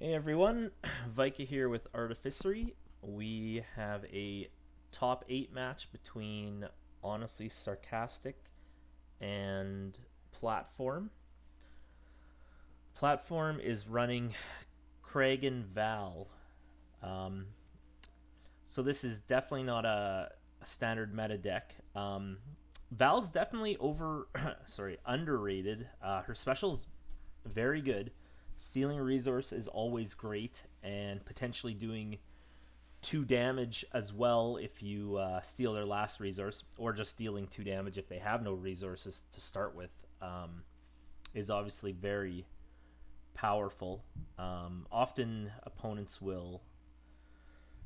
Hey everyone, Vika here with Artificery. We have a top 8 match between Honestly Sarcastic and Platform. Platform is running Kragan Val. Um, so this is definitely not a standard meta deck. Val's definitely underrated. Her special's very good. Stealing a resource is always great, and potentially doing 2 damage as well if you steal their last resource, or just dealing 2 damage if they have no resources to start with, is obviously very powerful. Often opponents will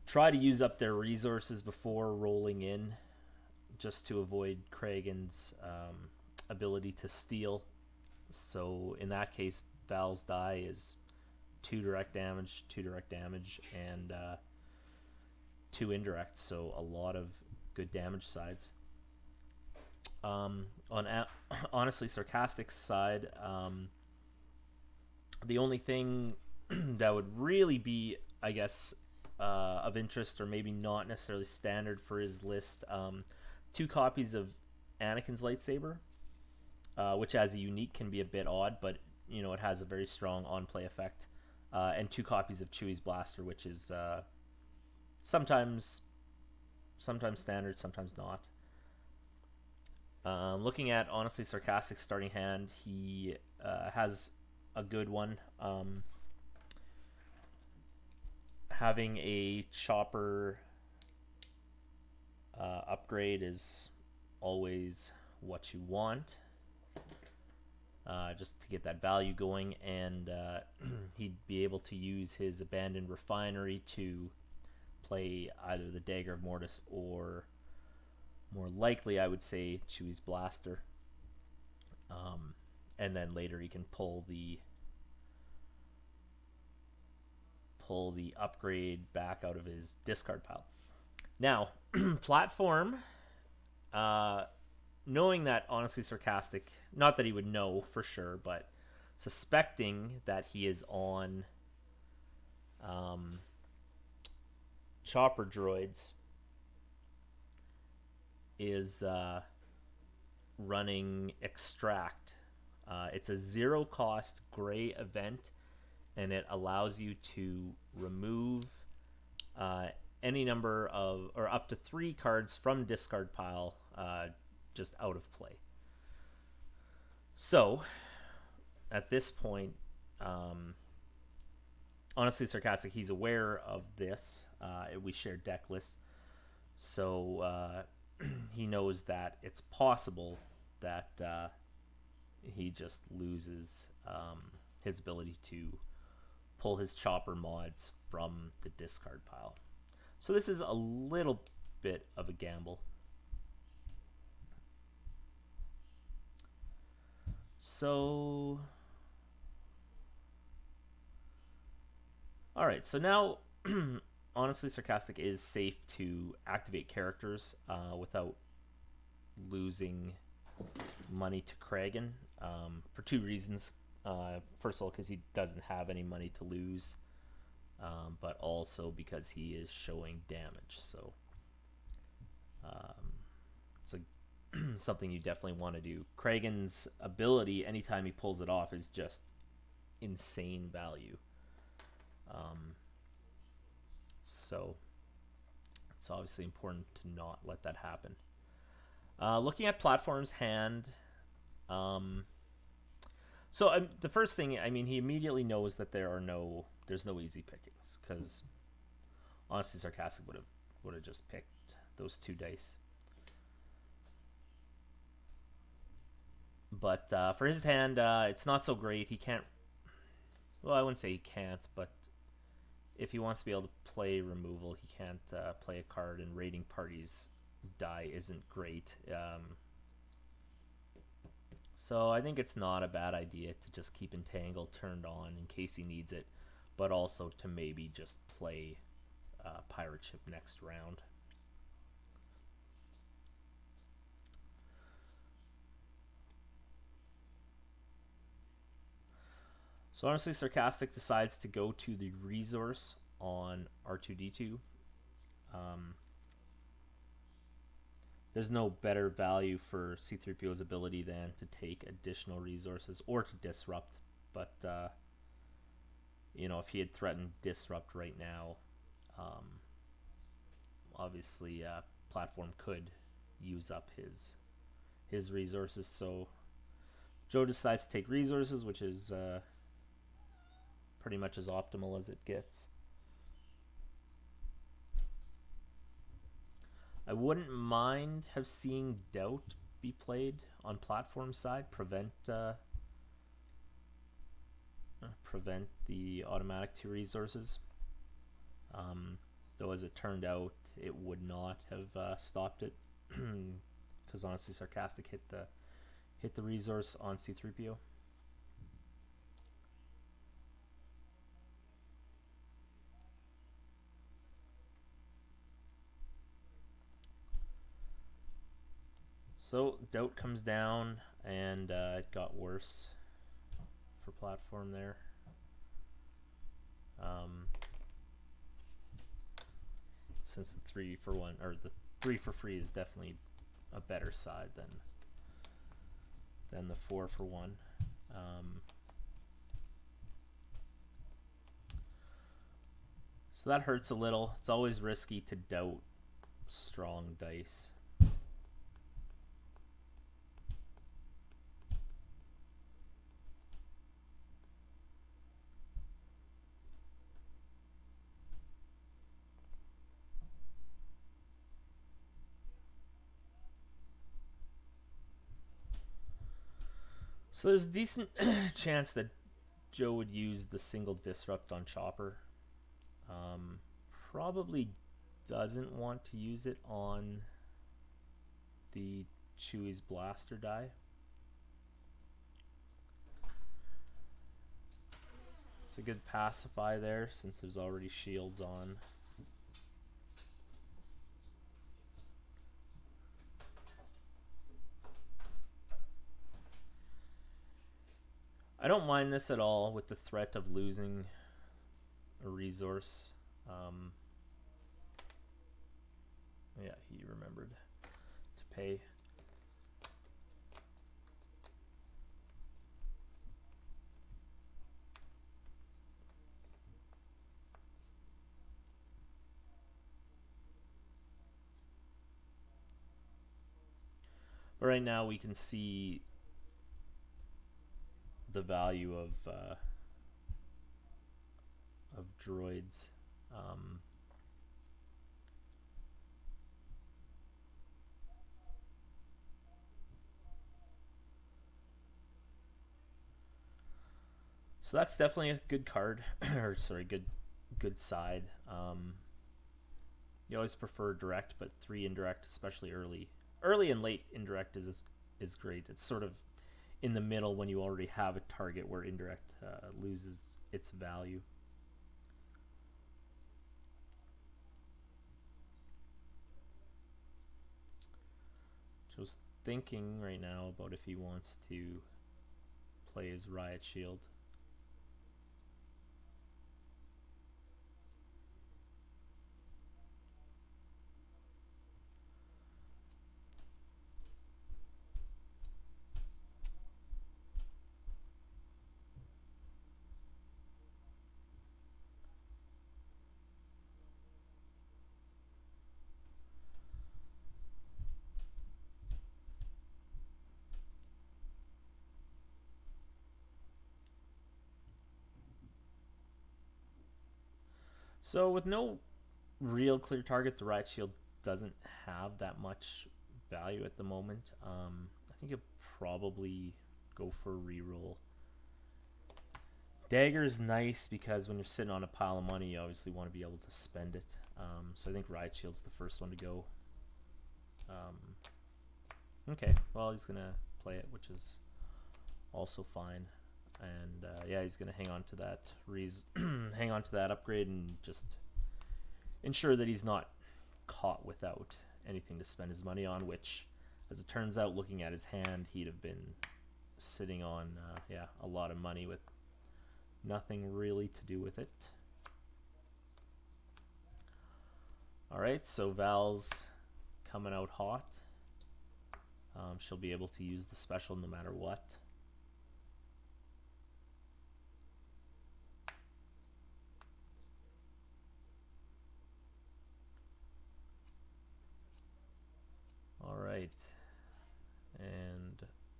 try to use up their resources before rolling in, just to avoid Kragan's ability to steal. So in that case, Val's die is 2 direct damage, and 2 indirect. So a lot of good damage sides. Honestly Sarcastic's side, the only thing that would really be, I guess, of interest, or maybe not necessarily standard for his list, 2 copies of Anakin's lightsaber, which as a unique can be a bit odd, but it has a very strong on-play effect, and 2 copies of Chewie's blaster, which is sometimes standard, sometimes not. Looking at Honestly Sarcastic starting hand, he has a good one. Having a chopper upgrade is always what you want, just to get that value going, and he'd be able to use his abandoned refinery to play either the Dagger of Mortis, or more likely I would say Chewie's blaster, and then later he can pull the upgrade back out of his discard pile. Now, Platform, knowing that Honestly Sarcastic, not that he would know for sure, but suspecting that he is on chopper droids, is running Extract. It's a 0-cost gray event, and it allows you to remove any number of, or up to 3 cards from discard pile, just out of play. So at this point, Honestly Sarcastic, he's aware of this. We share deck lists, so he knows that it's possible that he just loses his ability to pull his chopper mods from the discard pile. So this is a little bit of a gamble. So, all right. So now, Honestly Sarcastic is safe to activate characters without losing money to Kragan, for 2 reasons. First of all, because he doesn't have any money to lose, but also because he is showing damage. So it's something you definitely want to do. Kragan's ability, anytime he pulls it off, is just insane value. So it's obviously important to not let that happen. Looking at Platform's hand, the first thing, he immediately knows that there's no easy pickings, because Honestly Sarcastic would have just picked those 2 dice. But for his hand, it's not so great. He can't. Well, I wouldn't say he can't, but if he wants to be able to play removal, he can't play a card, and raiding parties die isn't great. So I think it's not a bad idea to just keep Entangle turned on in case he needs it, but also to maybe just play Pirate Ship next round. So honestly, Sarcastic decides to go to the resource on R2D2. There's no better value for C-3PO's ability than to take additional resources or to disrupt. But, if he had threatened disrupt right now, obviously platform could use up his resources. So Joe decides to take resources, which is pretty much as optimal as it gets. I wouldn't mind have seeing Doubt be played on platform side, prevent the automatic 2 resources. Though as it turned out, it would not have stopped it, because honestly, Sarcastic hit the resource on C-3PO. So Doubt comes down, and it got worse for platform there. Since the 3 for 1 or the 3 for free is definitely a better side than the 4 for 1. So that hurts a little. It's always risky to doubt strong dice. So there's a decent chance that Joe would use the single disrupt on Chopper. Probably doesn't want to use it on the Chewie's blaster die. It's a good pacify there since there's already shields on. I don't mind this at all with the threat of losing a resource. Yeah, he remembered to pay. But right now we can see the value of droids. So that's definitely a good card, or sorry, good side. You always prefer direct, but 3 indirect, especially early and late indirect is great. It's sort of in the middle when you already have a target where indirect loses its value. Just thinking right now about if he wants to play his Riot Shield. So with no real clear target, the Riot Shield doesn't have that much value at the moment. I think you'll probably go for a reroll. Dagger is nice because when you're sitting on a pile of money, you obviously want to be able to spend it. So I think Riot Shield's the first one to go. Okay, well he's gonna play it, which is also fine. And yeah, he's gonna hang on to that hang on to that upgrade and just ensure that he's not caught without anything to spend his money on. Which, as it turns out, looking at his hand, he'd have been sitting on yeah, a lot of money with Nothing really to do with it. Alright, so Val's coming out hot. She'll be able to use the special no matter what. Alright. And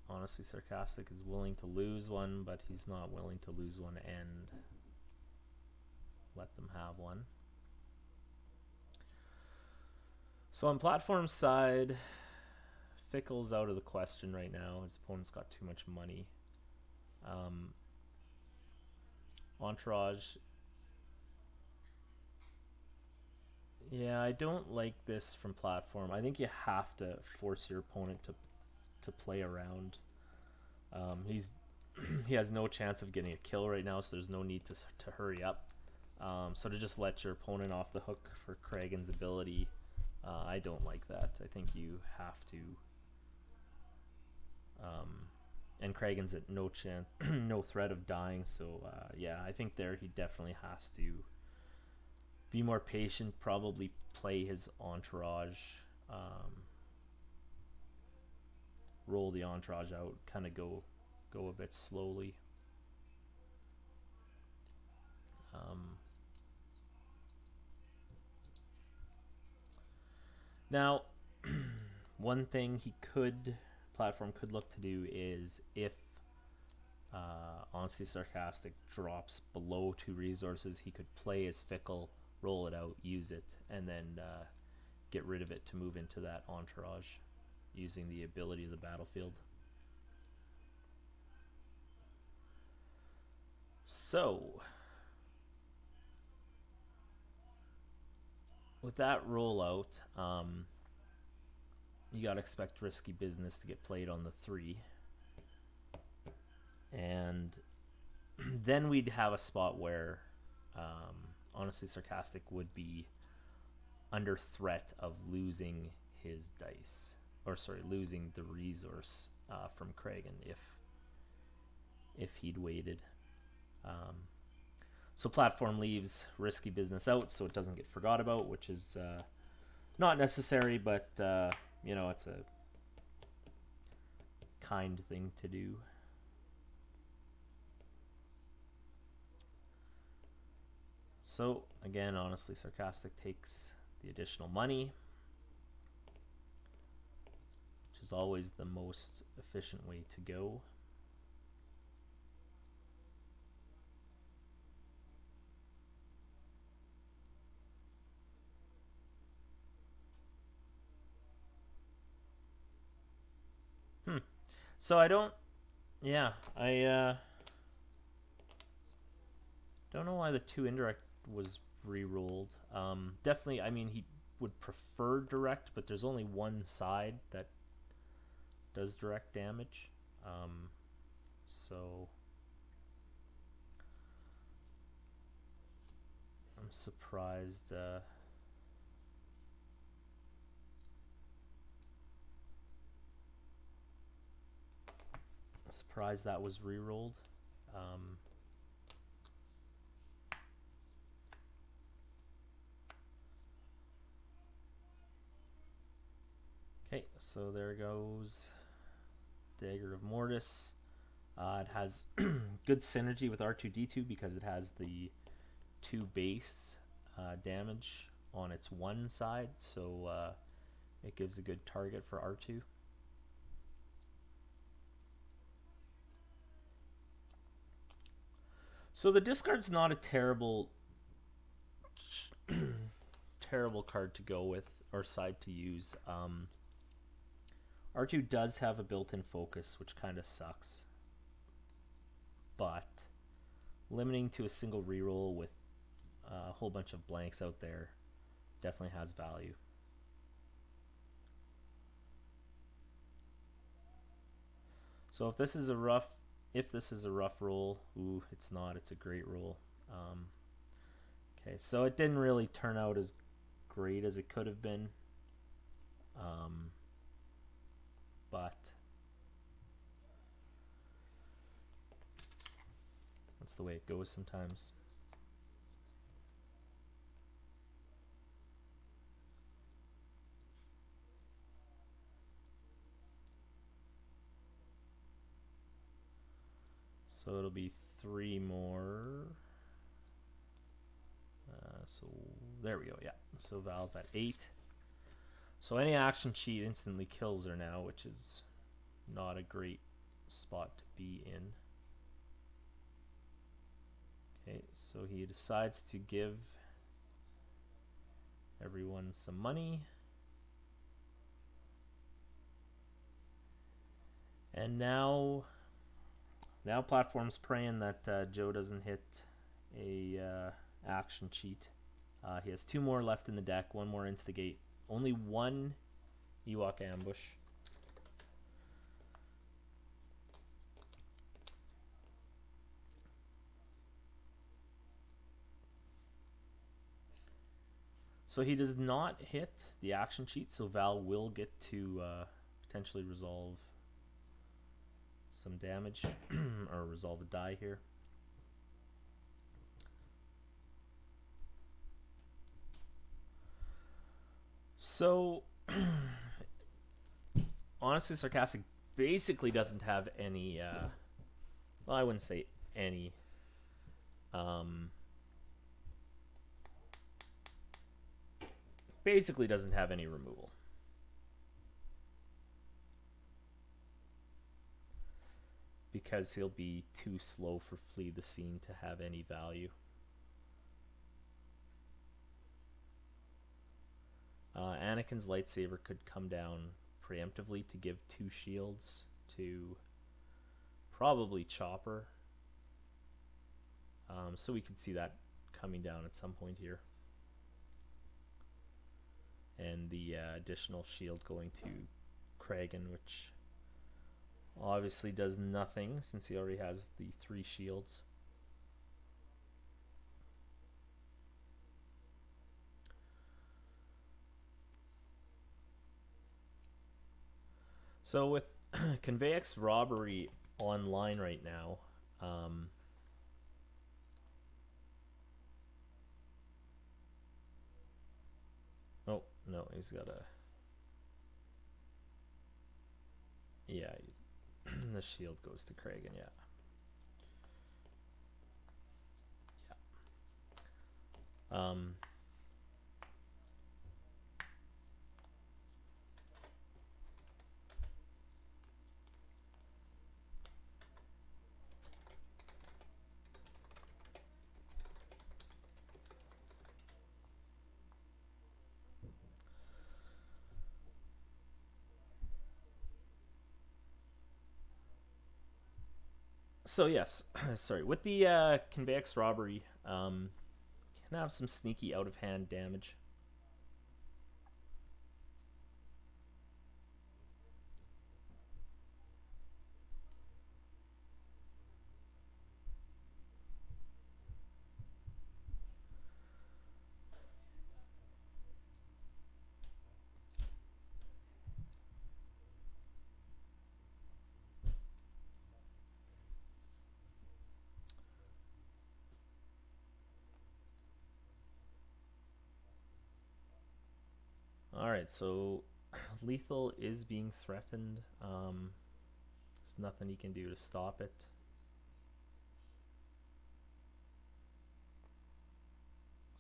honestly, Sarcastic is willing to lose one, but he's not willing to lose one and let them have one. So on platform side, Fickle's out of the question right now. His opponent's got too much money. Entourage. Yeah, I don't like this from platform. I think you have to force your opponent to play around. He has no chance of getting a kill right now, so there's no need to hurry up. So to just let your opponent off the hook for Kragan's ability, I don't like that. I think you have to. And Kragan's at no chance, no threat of dying. So yeah, I think there he definitely has to be more patient. Probably play his entourage, roll the entourage out, kind of go a bit slowly. Now, one thing platform could look to do is if honestly Sarcastic drops below 2 resources, he could play his Fickle, roll it out, use it, and then get rid of it to move into that entourage using the ability of the battlefield. So with that rollout, you gotta expect risky business to get played on the 3. And then we'd have a spot where honestly Sarcastic would be under threat of losing his dice, or sorry, losing the resource from Kragan if he'd waited. So platform leaves risky business out so it doesn't get forgot about, which is not necessary, but you know, it's a kind thing to do. So again, honestly, Sarcastic takes the additional money, which is always the most efficient way to go. So I don't, yeah, I don't know why the 2 indirect was re-rolled. Definitely, I mean, he would prefer direct, but there's only one side that does direct damage. So I'm surprised. Surprised that was re-rolled. Okay, so there goes Dagger of Mortis. It has good synergy with R2-D2 because it has the 2 base damage on its one side, so it gives a good target for R2. So the discard's not a terrible terrible card to go with, or side to use. R2 does have a built-in focus, which kind of sucks, but limiting to a single reroll with a whole bunch of blanks out there definitely has value. So if this is a rough roll, ooh, it's not. It's a great roll. Okay, so it didn't really turn out as great as it could have been, but It's the way it goes sometimes. So it'll be 3 more. So there we go, yeah. So Val's at 8. So any action cheat instantly kills her now, which is not a great spot to be in. Okay, so he decides to give everyone some money. And now platform's praying that Joe doesn't hit a action cheat. He has 2 more left in the deck, 1 more instigate. Only 1 Ewok ambush. So he does not hit the action cheat, so Val will get to potentially resolve some damage or resolve a die here. So honestly, Sarcastic basically doesn't have any well, I wouldn't say any basically doesn't have any removal. Because he'll be too slow for Flee the Scene to have any value. Anakin's lightsaber could come down preemptively to give 2 shields to probably Chopper. So we could see that coming down at some point here. And the additional shield going to Kragan, which obviously does nothing since he already has the 3 shields. So with Convex Robbery online right now, oh no, he's got a, yeah, the shield goes to Kragan, yeah. So yes, sorry, with the Convex Robbery, can have some sneaky out of hand damage. Alright, so lethal is being threatened. There's nothing he can do to stop it.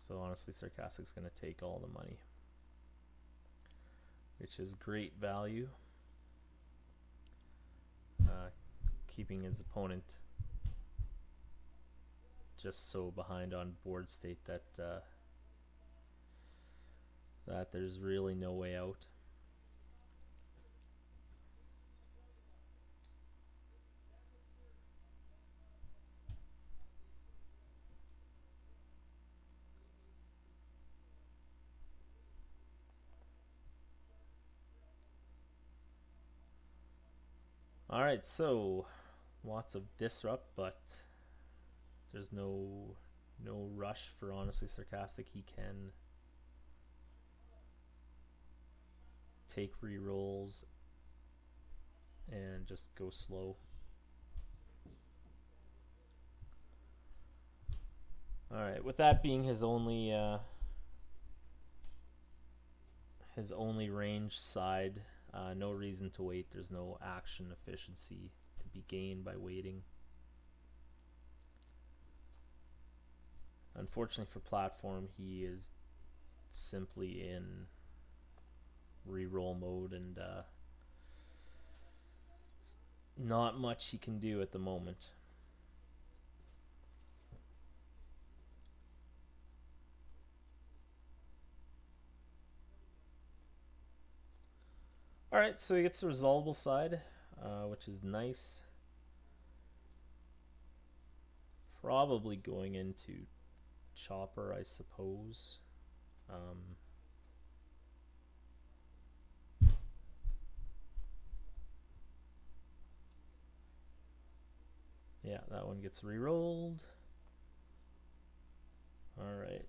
So honestly, Sarcastic's going to take all the money, which is great value. Keeping his opponent just so behind on board state that that there's really no way out. Alright, so lots of disrupt, but there's no rush for honestly Sarcastic. He can take re-rolls and just go slow. All right, with that being his only range side, no reason to wait. There's no action efficiency to be gained by waiting. Unfortunately for platform, he is simply in reroll mode, and not much he can do at the moment. Alright, so he gets the resolvable side, which is nice. Probably going into Chopper, I suppose. Yeah, that one gets re-rolled. Alright.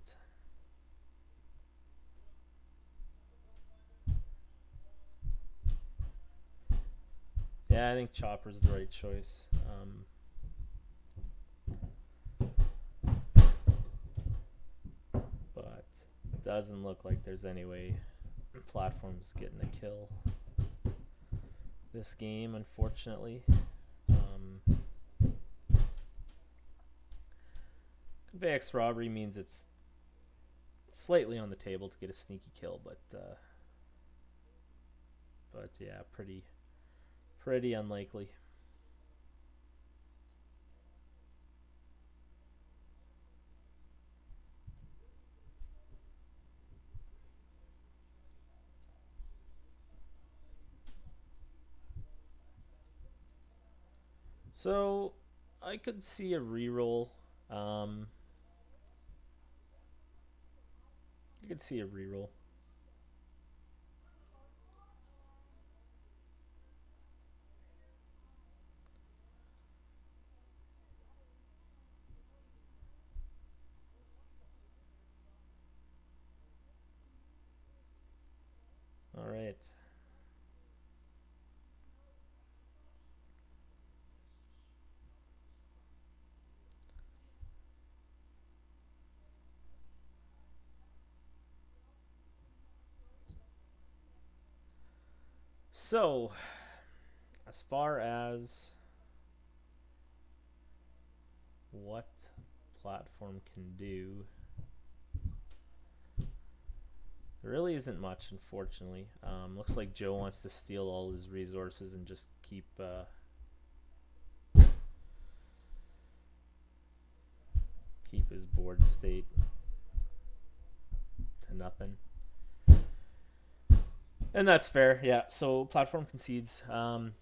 Yeah, I think Chopper's the right choice. But it doesn't look like there's any way platform's getting a kill this game, unfortunately. Convey X robbery means it's slightly on the table to get a sneaky kill, but yeah, pretty unlikely. So I could see a reroll. I could see a reroll. All right. So, as far as what platform can do, there really isn't much, unfortunately. Looks like Joe wants to steal all his resources and just keep his board state to nothing. And that's fair, yeah. So platform concedes.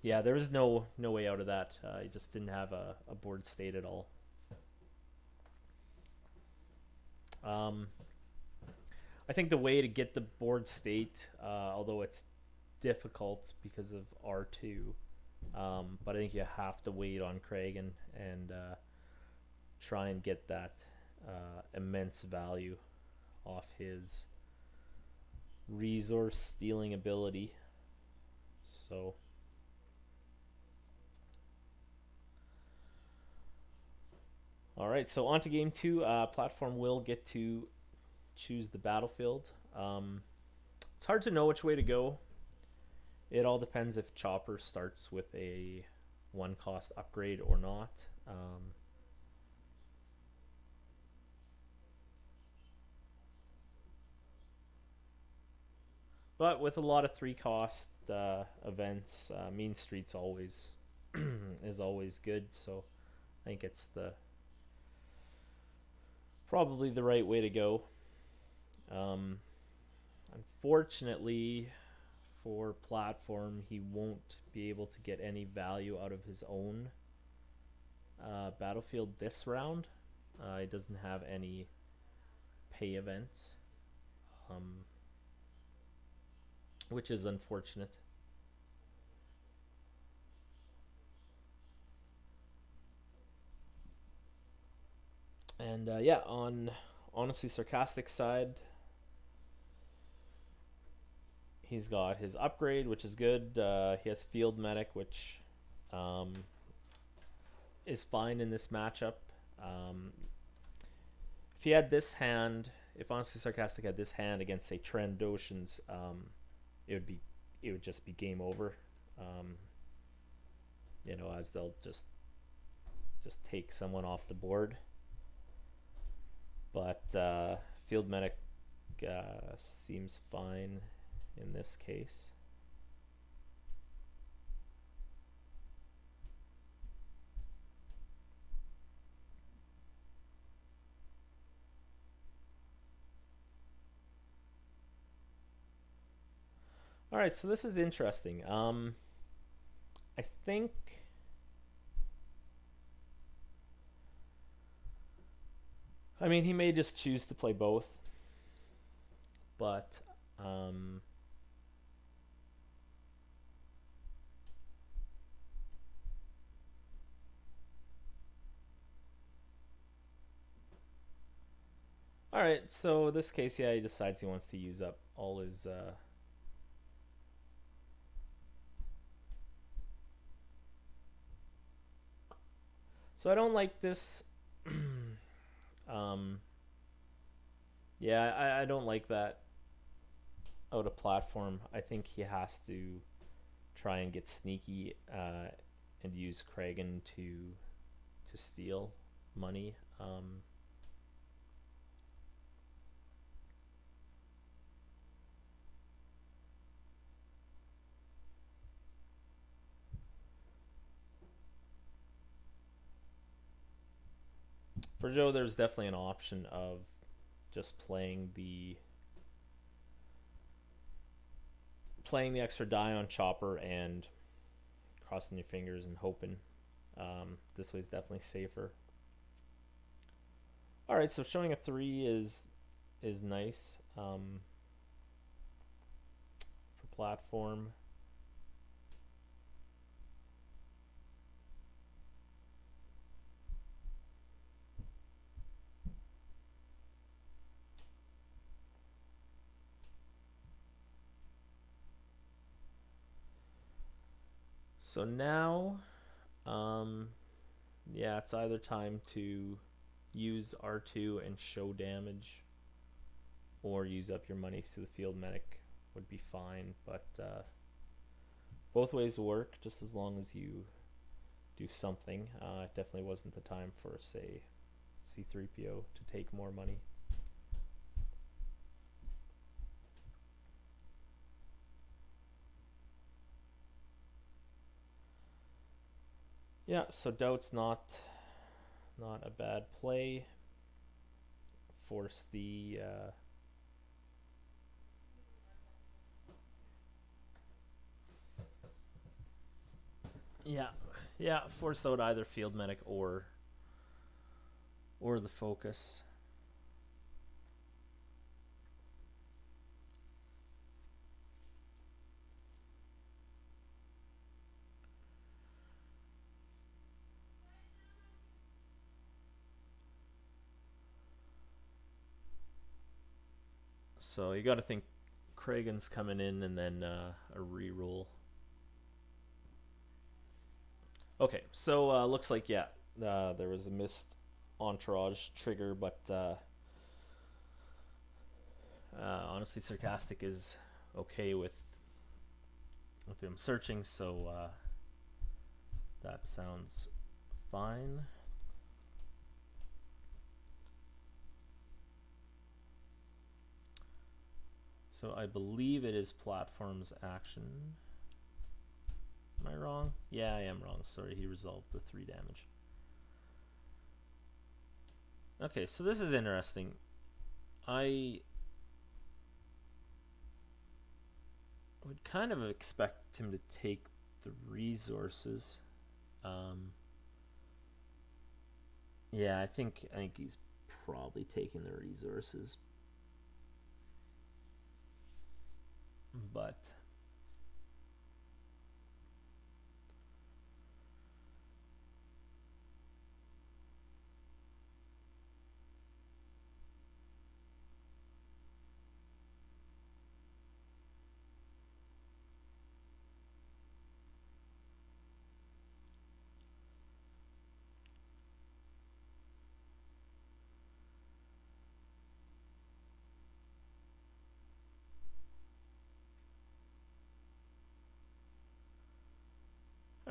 Yeah, there is no way out of that. He just didn't have a board state at all. I think the way to get the board state, although it's difficult because of R2, but I think you have to wait on Kragan and try and get that immense value off his resource stealing ability. So all right, so on to game 2. Platform will get to choose the battlefield. It's hard to know which way to go. It all depends if Chopper starts with a 1-cost upgrade or not. But with a lot of 3-cost events, Mean Street's always is always good. So I think it's probably the right way to go. Unfortunately for platform, he won't be able to get any value out of his own battlefield this round. He doesn't have any pay events, which is unfortunate. And yeah, on honestly Sarcastic side, he's got his upgrade, which is good. He has Field Medic, which is fine in this matchup. if he had this hand, if Honestly Sarcastic had this hand against say Trandoshans, it would be it would just be game over. Um, as they'll just take someone off the board. But Field Medic seems fine in this case. All right, so this is interesting. I think he may just choose to play both, but all right. So this case, yeah, he decides he wants to use up all his. So I don't like this. um, yeah, I don't like that out of platform. I think he has to try and get sneaky and use Kragan to steal money. For Joe, there's definitely an option of just playing the extra die on Chopper and crossing your fingers and hoping. This way is definitely safer. All right, so showing a 3 is nice for platform. So now, yeah, it's either time to use R2 and show damage, or use up your money so the Field Medic would be fine. But both ways work, just as long as you do something. It definitely wasn't the time for, say, C-3PO to take more money. Yeah, so Doubt's not a bad play. Force the force out either Field Medic or the Focus. So you got to think Kragan's coming in and then a reroll. Okay, so looks like there was a missed entourage trigger, but honestly, Sarcastic is okay with him searching, so that sounds fine. So I believe it is platform's action. Am I wrong? Yeah, I am wrong. Sorry, he resolved the 3 damage. Okay, so this is interesting. I would kind of expect him to take the resources. Yeah, I think he's probably taking the resources. But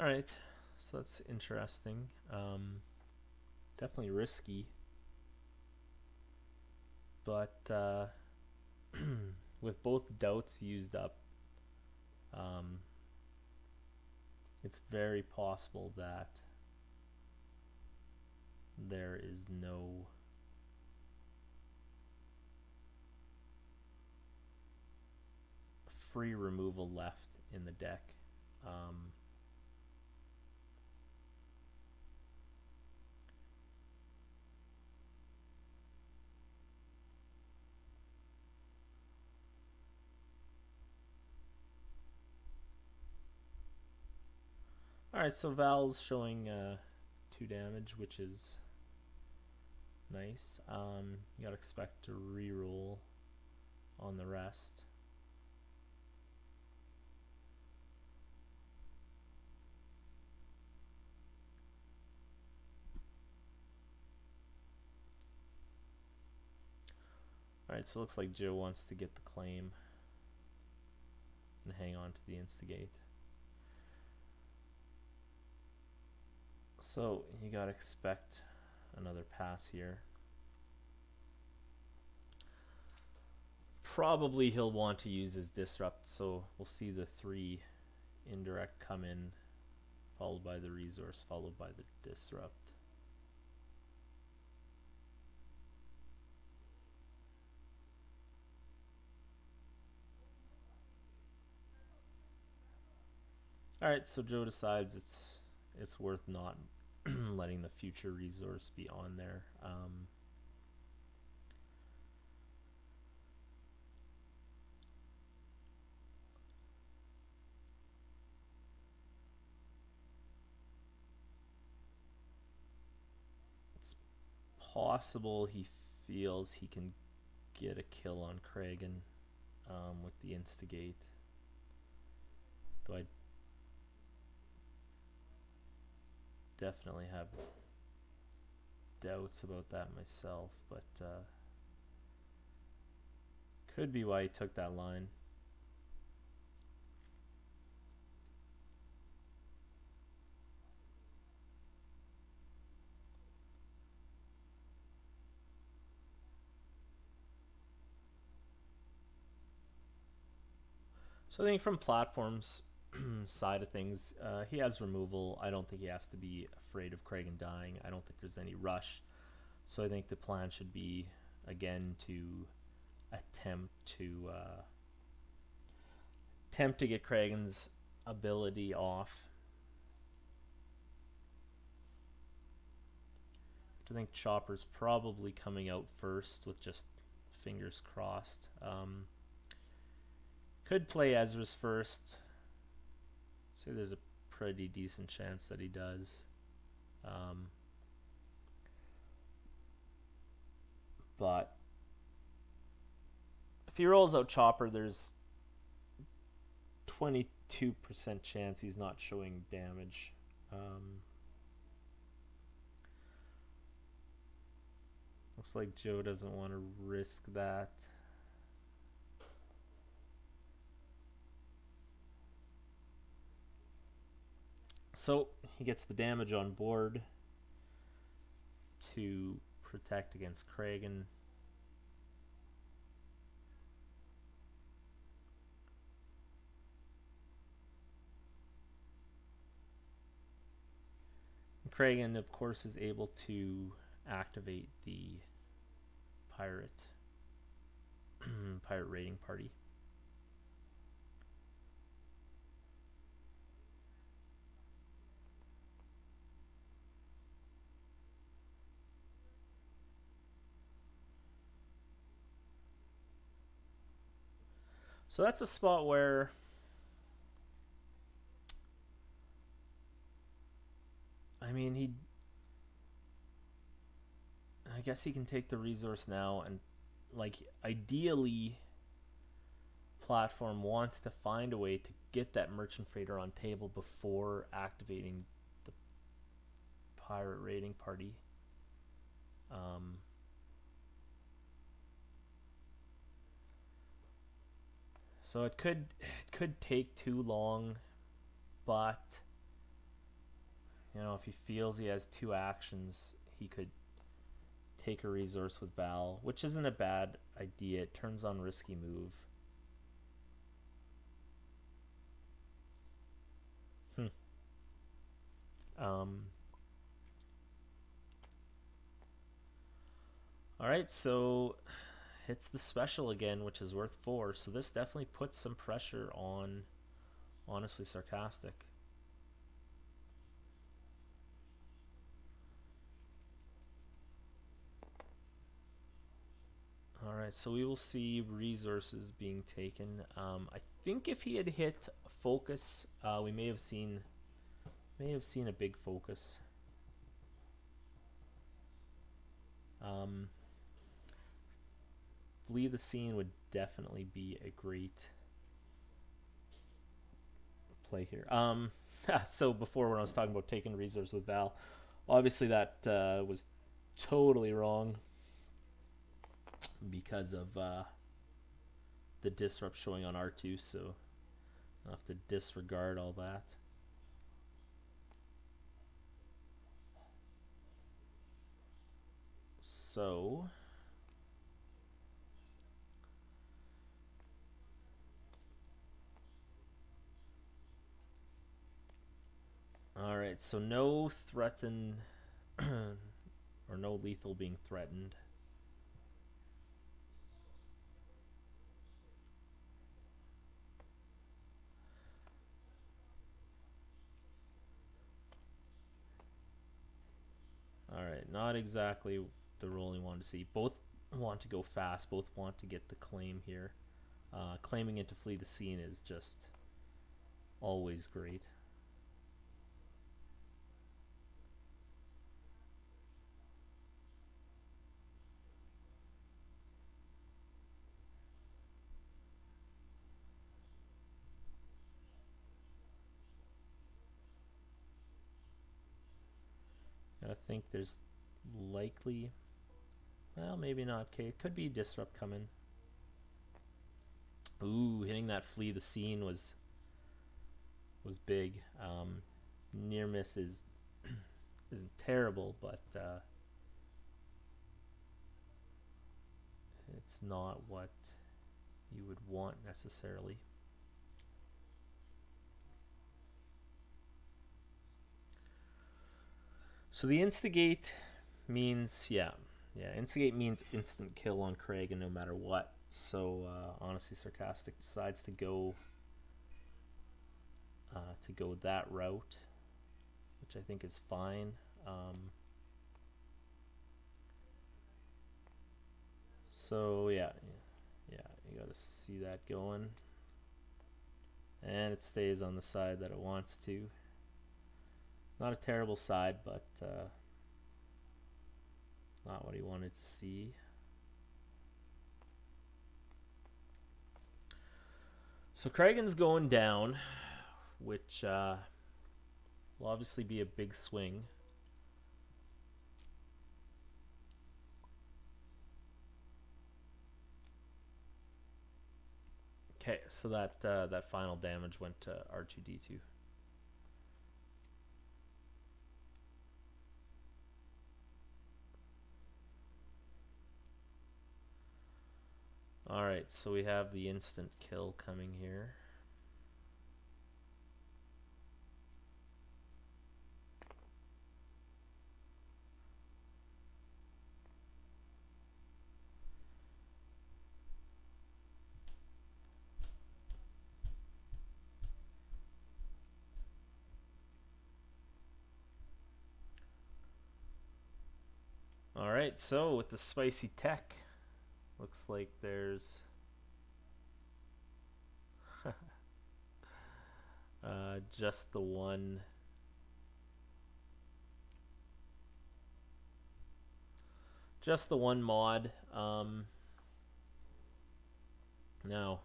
Alright, so that's interesting. Definitely risky, but with both doubts used up, um, it's very possible that there is no free removal left in the deck. Um, Alright, so Val's showing 2 damage, which is nice. You gotta expect to reroll on the rest. Alright, so it looks like Joe wants to get the claim and hang on to the instigate. So you gotta expect another pass here. Probably he'll want to use his disrupt, so we'll see the 3 indirect come in, followed by the resource, followed by the disrupt. Alright, so Joe decides it's worth not letting the future resource be on there. It's possible he feels he can get a kill on Kragan with the instigate. Though I definitely have doubts about that myself, but could be why he took that line. So I think from platforms side of things, he has removal. I don't think he has to be afraid of Kragan dying. I don't think there's any rush. So I think the plan should be, again, to attempt to get Kragan's ability off. I think Chopper's probably coming out first with just fingers crossed. Could play Ezra's first. Say there's a pretty decent chance that he does. But if he rolls out Chopper, there's 22% chance he's not showing damage. Looks like Joe doesn't want to risk that. So he gets the damage on board to protect against Kragan. Kragan, of course, is able to activate the pirate raiding party. So that's a spot where I mean, I guess he can take the resource now, and like ideally platform wants to find a way to get that merchant freighter on table before activating the pirate raiding party. So it could take too long, but You know, if he feels he has two actions, he could take a resource with Val, which isn't a bad idea. It turns on risky move. Um, all right, so hits the special again, which is worth 4. So this definitely puts some pressure on, honestly, Sarcastic. All right, so we will see resources being taken. I think if he had hit focus, we may have seen a big focus. Um, Flee the scene would definitely be a great play here. So before when I was talking about taking resource with Val, obviously that was totally wrong because of the disrupt showing on R2, so I'll have to disregard all that. So all right, so no threaten or no lethal being threatened. All right, not exactly the role you want to see. Both want to go fast. Both want to get the claim here. Claiming it to flee the scene is just always great. I think there's likely, well, maybe not. Okay, it could be disrupt coming. Ooh, hitting that flee the scene was big. Near miss is isn't terrible, but it's not what you would want necessarily. So the instigate means, instigate means instant kill on Kragan no matter what. So honestly, Sarcastic decides to go that route, which I think is fine. So yeah, you got to see that going, and it stays on the side that it wants to. Not a terrible side, but not what he wanted to see. So Kragan's going down, which will obviously be a big swing. Okay, so that final damage went to R2D2. Alright, so we have the instant kill coming here. Alright, so with the spicy tech, looks like there's just the one. Just the one mod. No.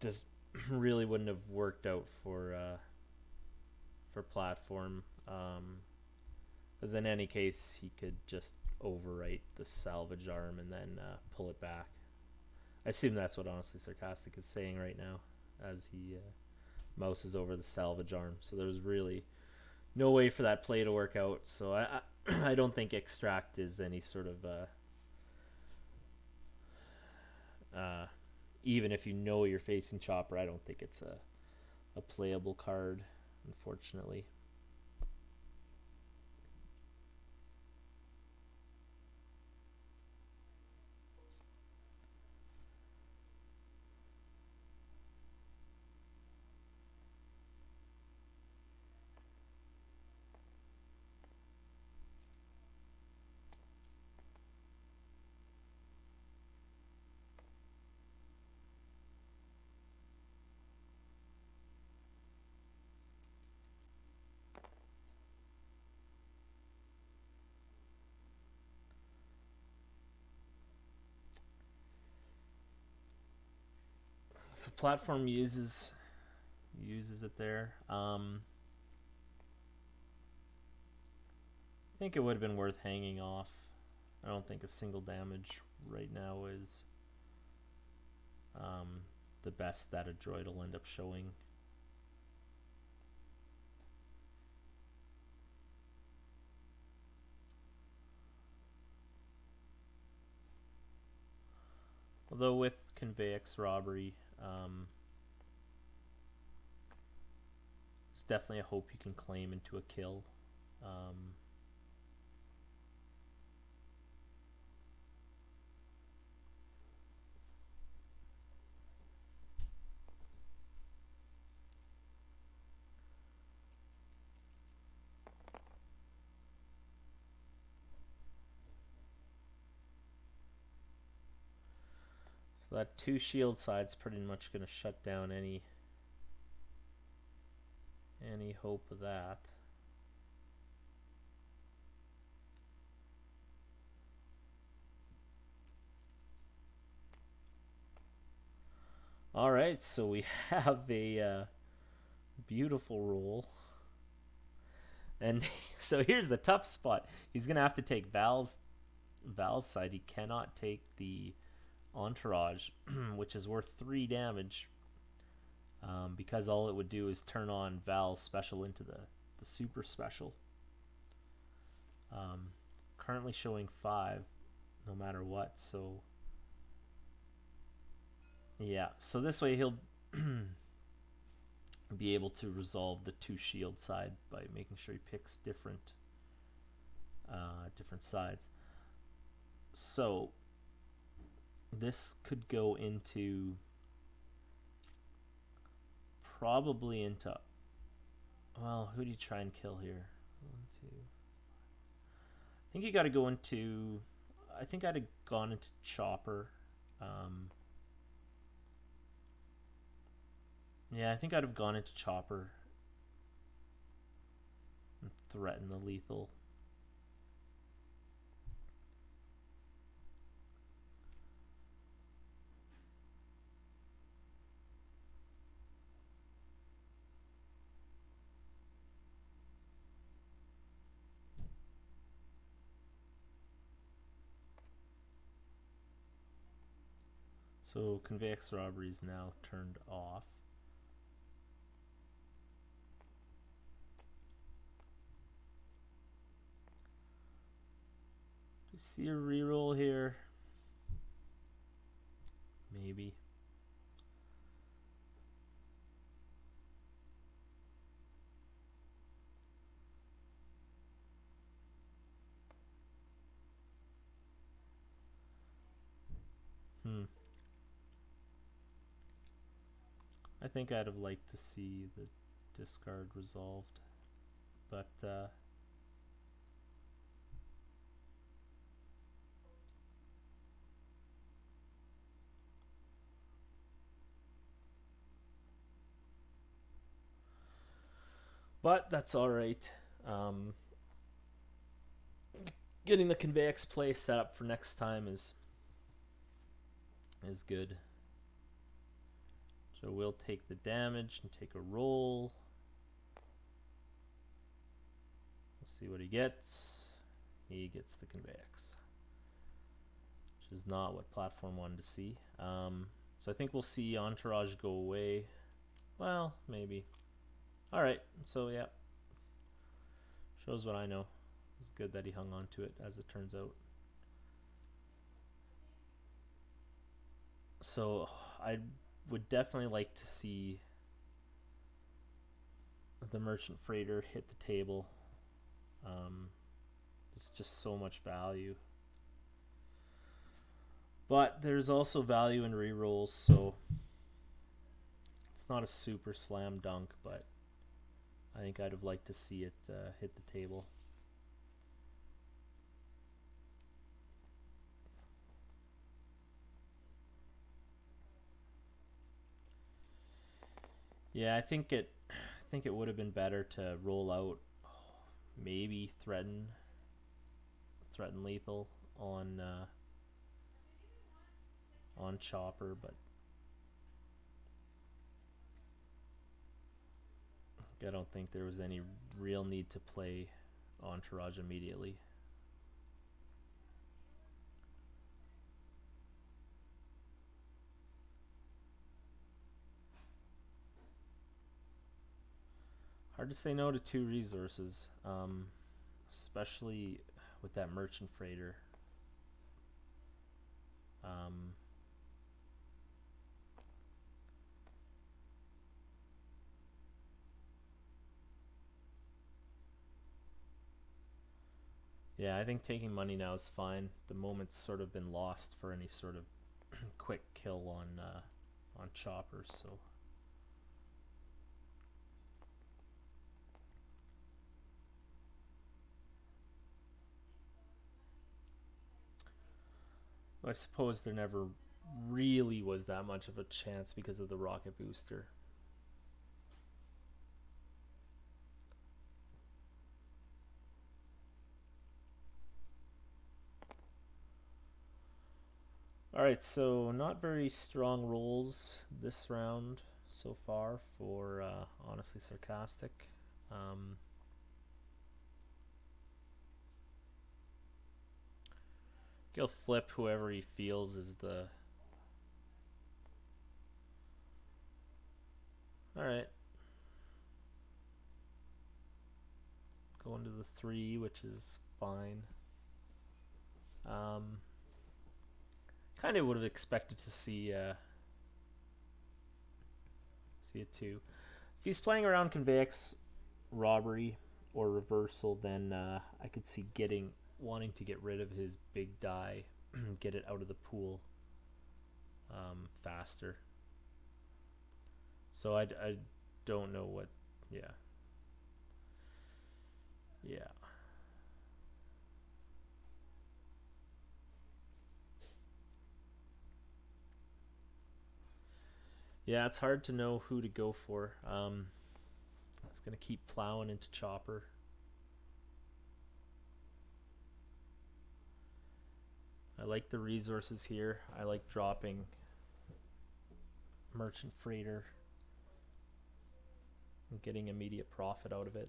Just really wouldn't have worked out for platform. Because in any case, he could just overwrite the salvage arm and then pull it back. I assume that's what honestly Sarcastic is saying right now, as he mouse is over the salvage arm. So there's really no way for that play to work out. So I don't think extract is any sort of even if you know you're facing chopper, I don't think it's a playable card, unfortunately. So platform uses it there. I think it would have been worth hanging off. I don't think a single damage right now is the best that a droid will end up showing. Although with Convex Robbery, there's definitely a hope you can claim into a kill. So that 2 shield side's pretty much going to shut down any hope of that. All right, so we have a beautiful roll. And so here's the tough spot. He's going to have to take Val's side. He cannot take the Entourage, which is worth 3 damage, because all it would do is turn on Val's special into the super special. Currently showing 5 no matter what, so yeah, so this way he'll be able to resolve the 2 shield side by making sure he picks different sides. So this could go into probably into, well, who do you try and kill here? 1, 2. I think you got to go into, I think I'd have gone into Chopper. Yeah, I think I'd have gone into Chopper and threaten the lethal. So Convex Robbery is now turned off. Do you see a reroll here? Maybe. I think I'd have liked to see the discard resolved, but that's all right. Getting the Convex play set up for next time is good. So we'll take the damage and take a roll. We'll see what he gets. He gets the Convex, which is not what platform wanted to see. So I think we'll see Entourage go away. Well, maybe. Alright, so yeah. Shows what I know. It's good that he hung on to it, as it turns out. So I would definitely like to see the merchant freighter hit the table. It's just so much value. But there's also value in rerolls, so it's not a super slam dunk, but I think I'd have liked to see it hit the table. Yeah, I think it would have been better to roll out maybe threaten lethal on Chopper, but I don't think there was any real need to play Entourage immediately. Hard to say no to two resources, especially with that merchant freighter. Um, yeah, I think taking money now is fine. The moment's sort of been lost for any sort of quick kill on Chopper, so I suppose there never really was that much of a chance because of the rocket booster. Alright, so not very strong rolls this round so far for honestly Sarcastic. Um, he'll flip whoever he feels is the. Alright, going to the 3, which is fine. Um, kind of would have expected to see see it too. If he's playing around Convex robbery or reversal, then I could see wanting to get rid of his big die, get it out of the pool faster. So I don't know what. Yeah, yeah, yeah. It's hard to know who to go for. It's gonna keep plowing into Chopper. I like the resources here. I like dropping Merchant Freighter and getting immediate profit out of it.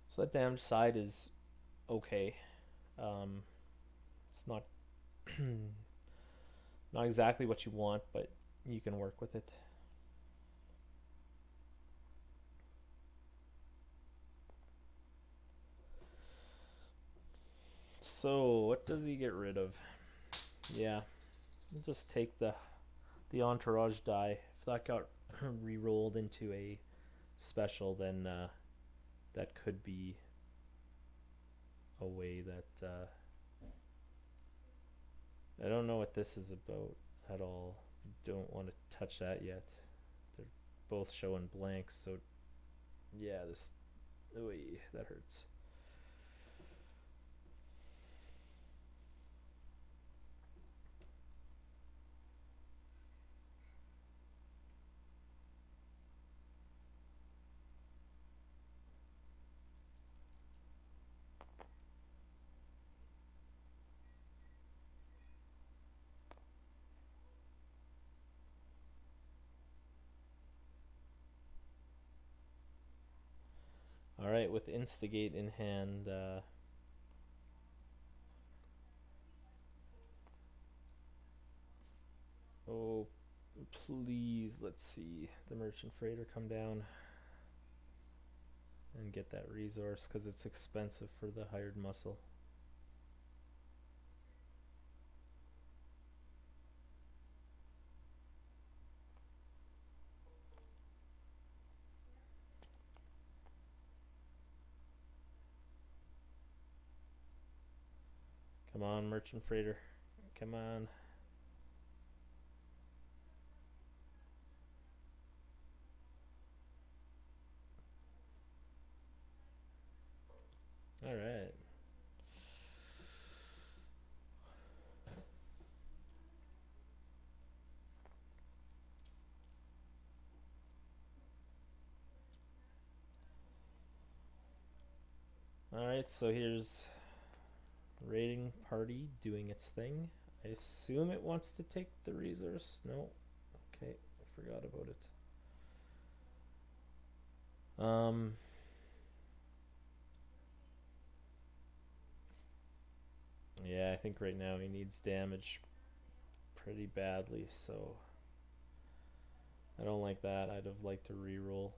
So that damage side is okay. It's not not exactly what you want, but you can work with it. So what does he get rid of? Yeah, we'll just take the entourage die. If that got re-rolled into a special, then that could be a way that I don't know what this is about at all. Don't want to touch that yet. They're both showing blanks, so yeah, this. Oy, that hurts. Alright, with Instigate in hand, oh, please, let's see the Merchant Freighter come down and get that resource, because it's expensive for the hired muscle. Come on, Merchant Freighter. Come on. Alright. Alright, so here's raiding party doing its thing. I assume it wants to take the resource. No. Okay, I forgot about it. Yeah, I think right now he needs damage pretty badly, so I don't like that. I'd have liked to reroll.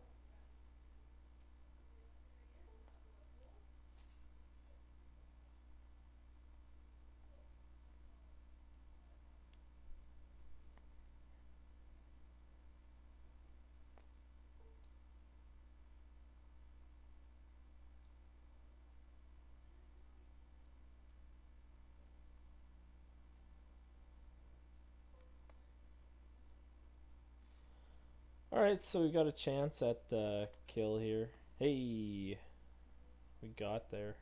Alright, so we got a chance at kill here. Hey, we got there.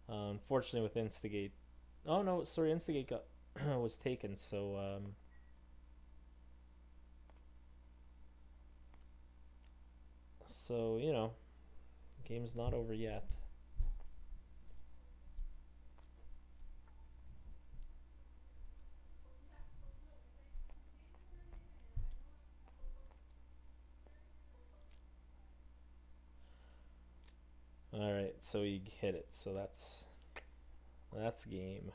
Unfortunately with Instigate. Oh no, sorry, Instigate got was taken, so so, you know, game's not over yet. Alright, so he hit it, so that's game.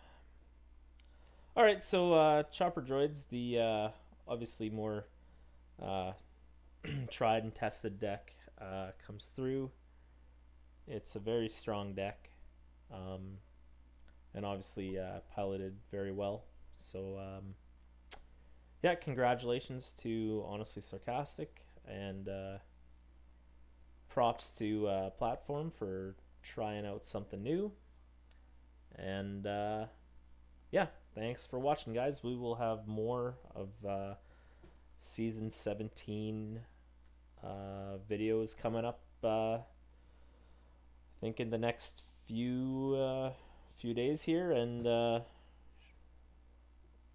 Alright, so Chopper Droids, the obviously more tried and tested deck comes through. It's a very strong deck, and obviously piloted very well. So yeah, congratulations to honestly Sarcascc, and props to Platform for trying out something new. And yeah, thanks for watching, guys. We will have more of Season 17 videos coming up, I think in the next few days here, and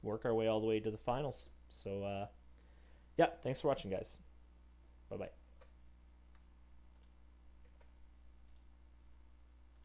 work our way all the way to the finals. So yeah, thanks for watching, guys. Bye bye.